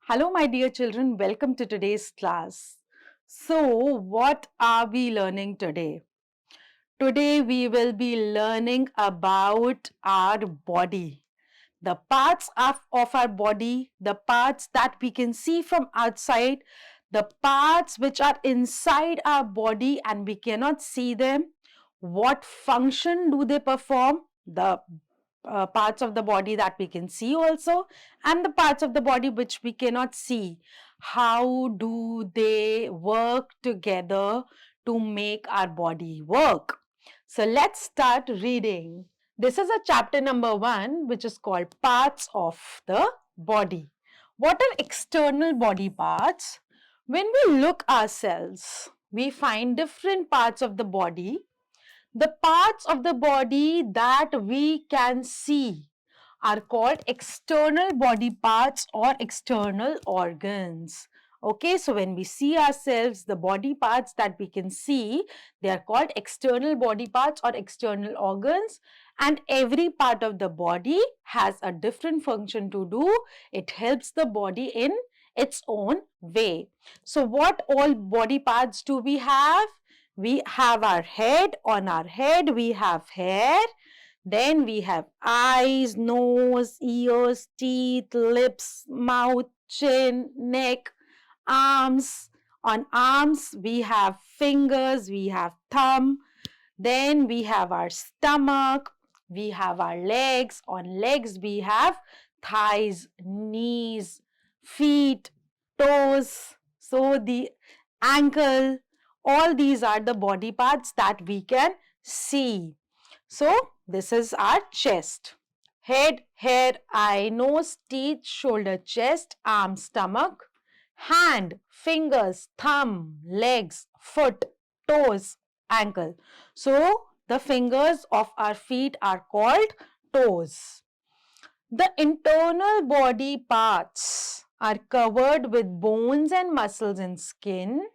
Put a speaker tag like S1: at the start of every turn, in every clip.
S1: Hello, my dear children. Welcome to today's class. So, what are we learning today? Today, we will be learning about our body, the parts of our body, the parts that we can see from outside, the parts which are inside our body and we cannot see them. What function do they perform? The parts of the body that we can see also, and the parts of the body which we cannot see. How do they work together to make our body work? So let's start reading. This is a chapter number 1, which is called Parts of the Body. What are external body parts? When we look ourselves, we find different parts of the body. The parts of the body that we can see are called external body parts or external organs. Okay, so when we see ourselves, the body parts that we can see, they are called external body parts or external organs, and every part of the body has a different function to do. It helps the body in its own way. So what all body parts do we have? We have our head. On our head, we have hair. Then we have eyes, nose, ears, teeth, lips, mouth, chin, neck, arms. On arms, we have fingers, we have thumb. Then we have our stomach, we have our legs. On legs, we have thighs, knees, feet, toes. So the ankle, all these are the body parts that we can see. So this is our chest. Head, hair, eye, nose, teeth, shoulder, chest, arm, stomach, hand, fingers, thumb, legs, foot, toes, ankle. So the fingers of our feet are called toes. The internal body parts are covered with bones and muscles and skin.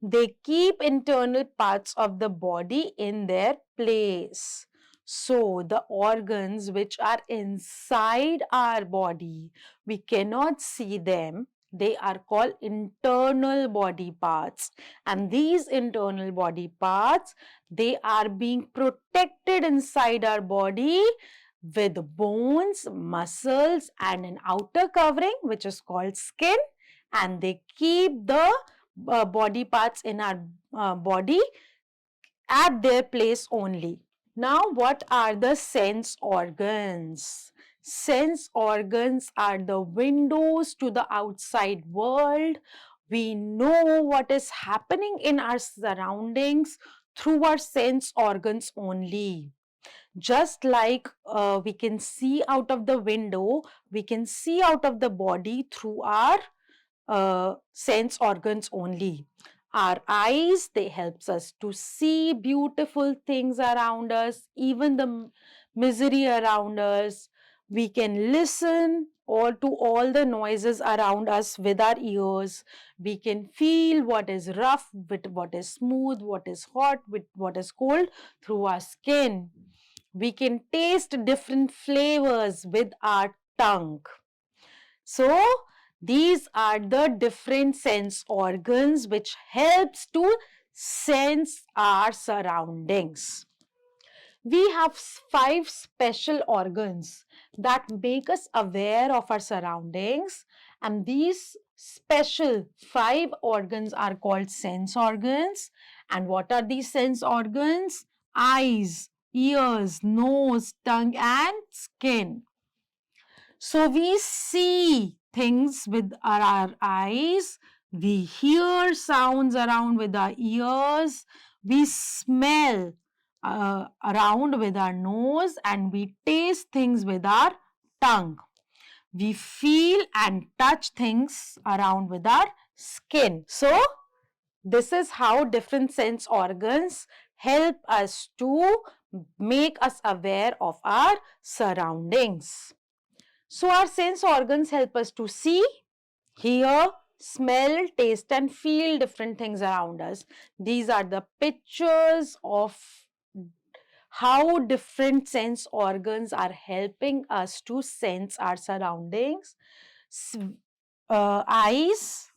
S1: They keep internal parts of the body in their place. So, the organs which are inside our body, we cannot see them. They are called internal body parts. And these internal body parts, they are being protected inside our body with bones, muscles, and an outer covering which is called skin, and they keep the body parts in our body at their place only. Now, what are the sense organs? Sense organs are the windows to the outside world. We know what is happening in our surroundings through our sense organs only. Just like we can see out of the window, we can see out of the body through our sense organs only. Our eyes, they helps us to see beautiful things around us, even the misery around us. We can listen or to all the noises around us with our ears. We can feel what is rough, with what is smooth, what is hot, with what is cold through our skin. We can taste different flavors with our tongue. So, these are the different sense organs which helps to sense our surroundings. We have 5 special organs that make us aware of our surroundings, and these special 5 organs are called sense organs. And what are these sense organs? Eyes, ears, nose, tongue, and skin. So we see things with our eyes, we hear sounds around with our ears, we smell around with our nose, and we taste things with our tongue. We feel and touch things around with our skin. So, this is how different sense organs help us to make us aware of our surroundings. So our sense organs help us to see, hear, smell, taste and feel different things around us. These are the pictures of how different sense organs are helping us to sense our surroundings. eyes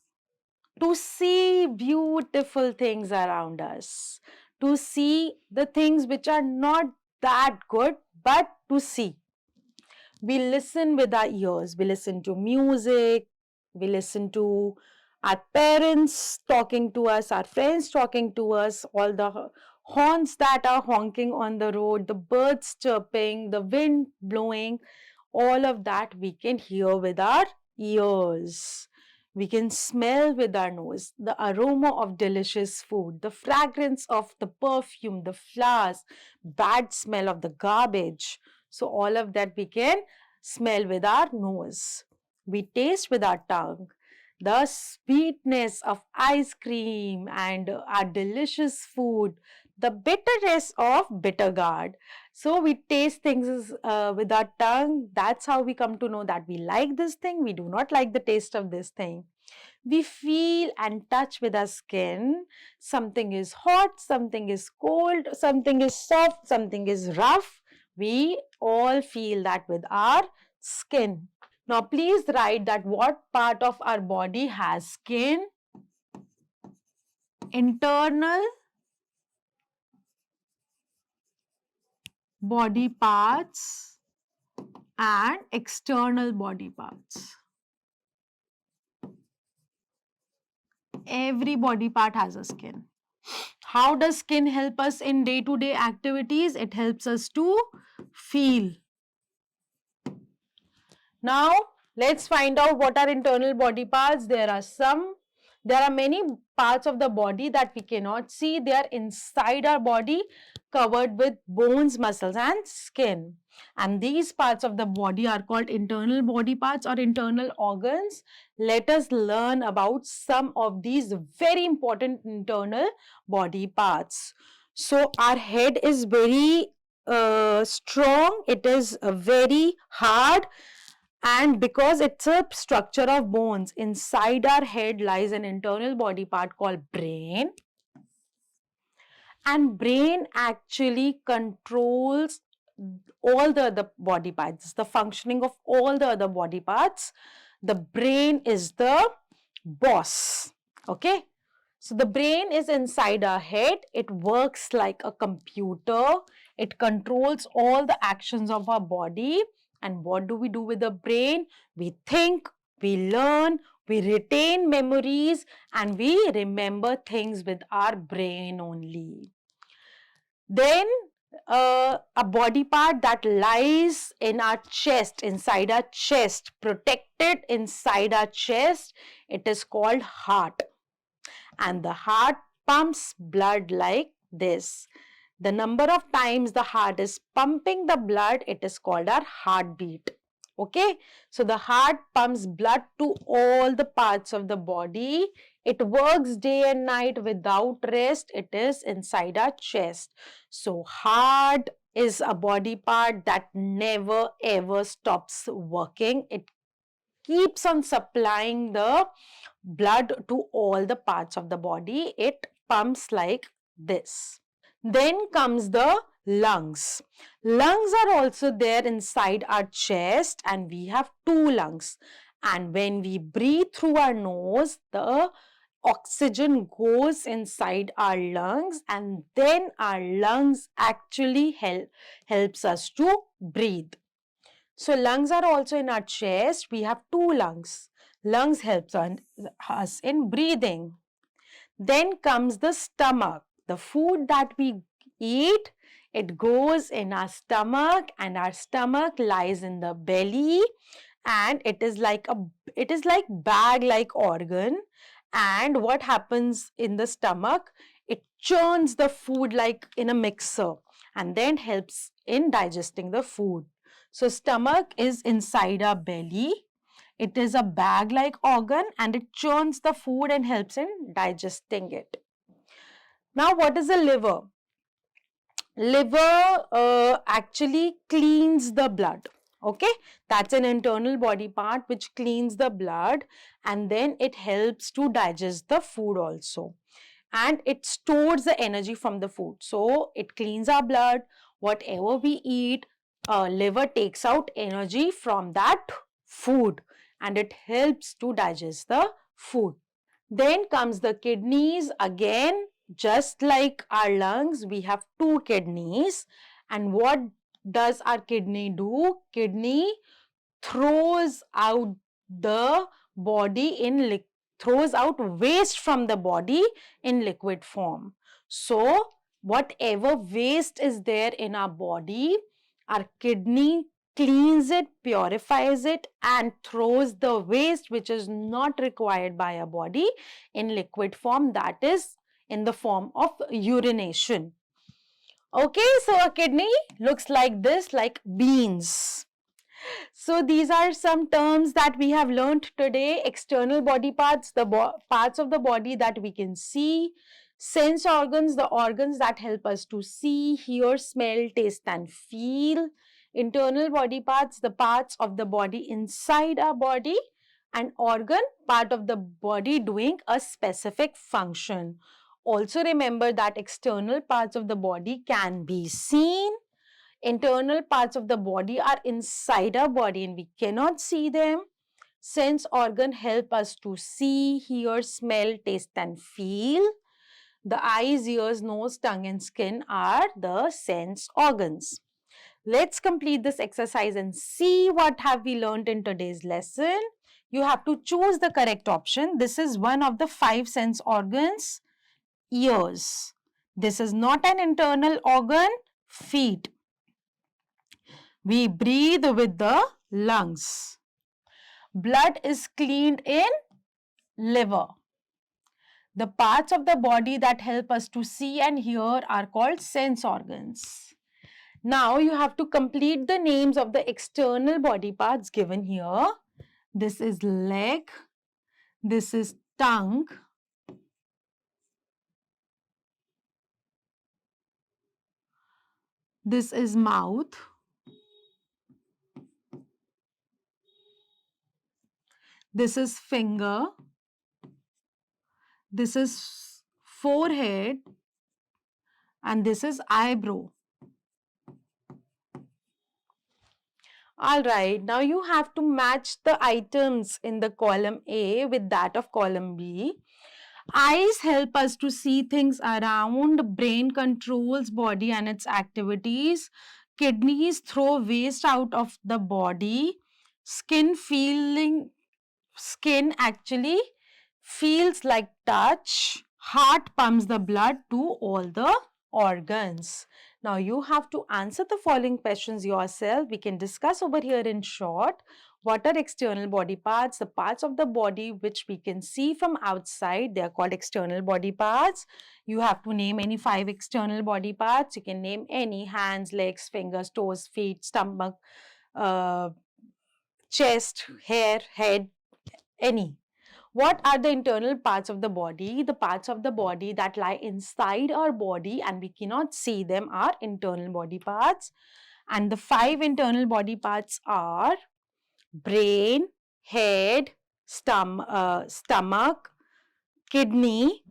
S1: to see beautiful things around us, to see the things which are not that good, but to see. We listen with our ears, we listen to music, we listen to our parents talking to us, our friends talking to us, all the horns that are honking on the road, the birds chirping, the wind blowing, all of that we can hear with our ears. We can smell with our nose the aroma of delicious food, the fragrance of the perfume, the flowers, bad smell of the garbage. So, all of that we can smell with our nose. We taste with our tongue the sweetness of ice cream and our delicious food, the bitterness of bitter gourd. So we taste things with our tongue. That's how we come to know that we like this thing, we do not like the taste of this thing. We feel and touch with our skin. Something is hot, something is cold, something is soft, something is rough. We all feel that with our skin. Now, please write that what part of our body has skin? Internal body parts and external body parts. Every body part has a skin. How does skin help us in day-to-day activities? It helps us to feel. Now, let's find out what are internal body parts. There are many parts of the body that we cannot see. They are inside our body, covered with bones, muscles and skin. And these parts of the body are called internal body parts or internal organs. Let us learn about some of these very important internal body parts. So, our head is very strong. It is very hard, and because it's a structure of bones, inside our head lies an internal body part called brain. And brain actually controls all the other body parts, the functioning of all the other body parts. The brain is the boss. Okay. So the brain is inside our head. It works like a computer. It controls all the actions of our body. And what do we do with the brain? We think, we learn, we retain memories, and we remember things with our brain only. Then a body part that lies in our chest, inside our chest, protected inside our chest, it is called heart. And the heart pumps blood like this. The number of times the heart is pumping the blood, it is called our heartbeat. Okay, so the heart pumps blood to all the parts of the body. It works day and night without rest. It is inside our chest. So heart is a body part that never ever stops working. It keeps on supplying the blood to all the parts of the body. It pumps like this. Then comes the lungs. Lungs are also there inside our chest, and we have two lungs. And when we breathe through our nose, the oxygen goes inside our lungs, and then our lungs actually helps us to breathe. So lungs are also in our chest. We have two lungs. Lungs helps us in breathing. Then comes the stomach. The food that we eat, it goes in our stomach, and our stomach lies in the belly, and it is like bag like organ. And what happens in the stomach? It churns the food like in a mixer and then helps in digesting the food. So stomach is inside our belly. It is a bag-like organ and it churns the food and helps in digesting it. Now, what is the liver? Liver actually cleans the blood. Okay, that's an internal body part which cleans the blood, and then it helps to digest the food also. And it stores the energy from the food. So it cleans our blood. Whatever we eat, liver takes out energy from that food, and it helps to digest the food. Then comes the kidneys. Again, just like our lungs, we have two kidneys. And what does our kidney do? Kidney throws out the body in throws out waste from the body in liquid form. So whatever waste is there in our body, our kidney cleans it, purifies it, and throws the waste which is not required by our body in liquid form, that is in the form of urination. Okay, so a kidney looks like this, like beans. So these are some terms that we have learned today. External body parts, the parts of the body that we can see. Sense organs, the organs that help us to see, hear, smell, taste and feel. Internal body parts, the parts of the body inside our body. And organ, part of the body doing a specific function. Also remember that external parts of the body can be seen. Internal parts of the body are inside our body and we cannot see them. Sense organ help us to see, hear, smell, taste and feel. The eyes, ears, nose, tongue and skin are the sense organs. Let's complete this exercise and see what have we learned in today's lesson. You have to choose the correct option. This is one of the 5 sense organs, ears. This is not an internal organ, feet. We breathe with the lungs. Blood is cleaned in liver. The parts of the body that help us to see and hear are called sense organs. Now you have to complete the names of the external body parts given here. This is leg. This is tongue. This is mouth. This is finger. This is forehead. And this is eyebrow. Alright, now you have to match the items in the column A with that of column B. Eyes help us to see things around. Brain controls body and its activities. Kidneys throw waste out of the body. Skin actually feels like touch. Heart pumps the blood to all the organs. Now you have to answer the following questions yourself. We can discuss over here in short. What are external body parts? The parts of the body which we can see from outside, they are called external body parts. You have to name any 5 external body parts. You can name any: hands, legs, fingers, toes, feet, stomach, chest, hair, head, any. What are the internal parts of the body? The parts of the body that lie inside our body and we cannot see them are internal body parts. And the 5 internal body parts are brain, head, stomach, kidney,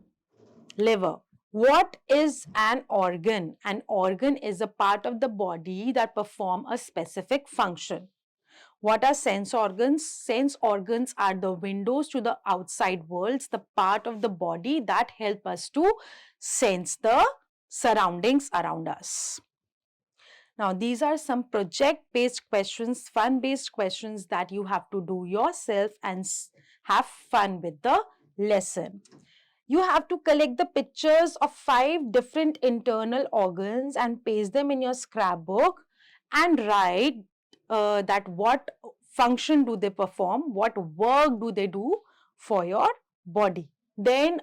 S1: liver. What is an organ? An organ is a part of the body that perform a specific function. What are sense organs? Sense organs are the windows to the outside worlds, the part of the body that help us to sense the surroundings around us. Now, these are some project-based questions, fun-based questions that you have to do yourself and have fun with the lesson. You have to collect the pictures of 5 different internal organs and paste them in your scrapbook and write that what function do they perform, what work do they do for your body. Then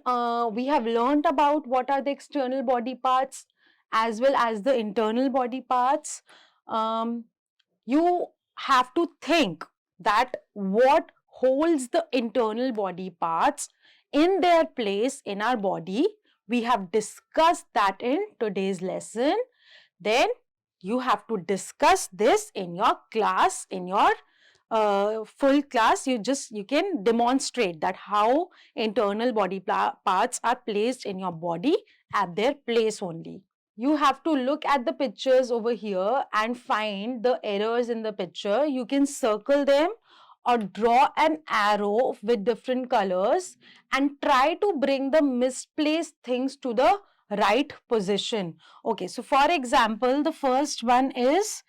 S1: we have learned about what are the external body parts as well as the internal body parts. You have to think that what holds the internal body parts in their place in our body. We have discussed that in today's lesson. Then you have to discuss this in your class, in your full class. You can demonstrate that how internal body parts are placed in your body at their place only. You have to look at the pictures over here and find the errors in the picture. You can circle them or draw an arrow with different colors and try to bring the misplaced things to the right position. Okay, so for example, the first one is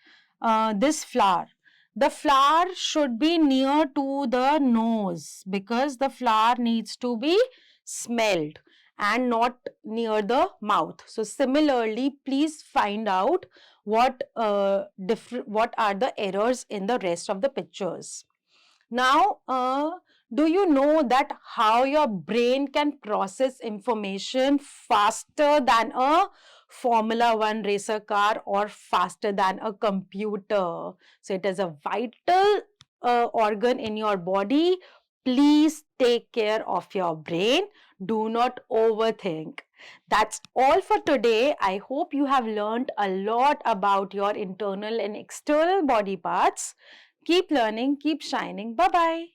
S1: this flower. The flower should be near to the nose because the flower needs to be smelled and not near the mouth. So similarly, please find out what what are the errors in the rest of the pictures. Now, do you know that how your brain can process information faster than a Formula One racer car or faster than a computer? So it is a vital organ in your body. Please take care of your brain. Do not overthink. That's all for today. I hope you have learned a lot about your internal and external body parts. Keep learning, keep shining. Bye bye.